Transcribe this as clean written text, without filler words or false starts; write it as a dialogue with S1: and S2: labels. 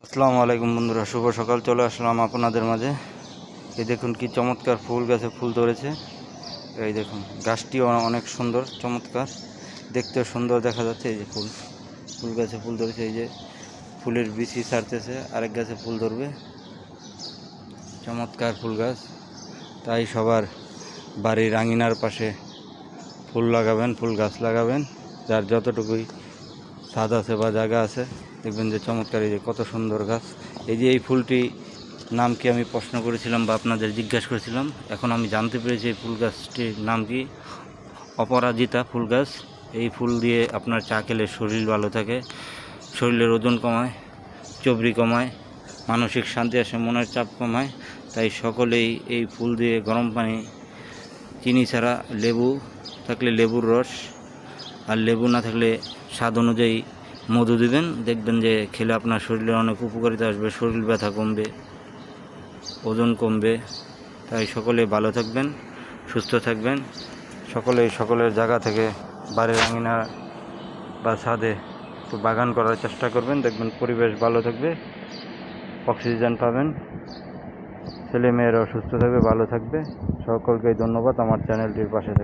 S1: আসসালামু আলাইকুম বন্ধুরা, শুভ সকাল। চলে আসলাম আপনাদের মাঝে। এই দেখুন কি চমৎকার ফুল গাছে ফুল ধরেছে। এই দেখুন গাছটিও অনেক সুন্দর, চমৎকার, দেখতেও সুন্দর দেখা যাচ্ছে। এই যে ফুল গাছে ফুল ধরেছে। এই যে ফুলের বিচি ছাড়তেছে, আরেক গাছে ফুল ধরবে। চমৎকার ফুল গাছ। তাই সবার বাড়ির আঙিনার পাশে ফুল লাগাবেন, ফুল গাছ লাগাবেন। যার যতটুকুই ছাদ আছে বা জায়গা আছে, দেখবেন যে চমৎকার। এই যে কত সুন্দর গাছ। এই যে এই ফুলটি নাম কি আমি প্রশ্ন করেছিলাম বা আপনাদের জিজ্ঞাসা করেছিলাম, এখন আমি জানতে পেরেছি এই ফুল গাছটির নাম কি। অপরাজিতা ফুল গাছ। এই ফুল দিয়ে আপনার চা খেলে শরীর ভালো থাকে, শরীরের ওজন কমায়, চর্বি কমায়, মানসিক শান্তি আসে, মনের চাপ কমায়। তাই সকলেই এই ফুল দিয়ে গরম পানি, চিনি ছাড়া, লেবু থাকলে লেবুর রস, আর লেবু না থাকলে স্বাদ অনুযায়ী মধু দিবেন। দেখবেন যে খেলে আপনার শরীরে অনেক উপকারিতা আসবে, শরীর ব্যথা কমবে, ওজন কমবে। তাই সকলে ভালো থাকবেন, সুস্থ থাকবেন। সকলেই সকলের জায়গা থেকে বাড়ির আঙিনা বা ছাদে একটু বাগান করার চেষ্টা করবেন। দেখবেন পরিবেশ ভালো থাকবে, অক্সিজেন পাবেন, ছেলে মেয়েরাও সুস্থ থাকবে, ভালো থাকবে। সকলকে ধন্যবাদ আমার চ্যানেলটির পাশে থাকবে।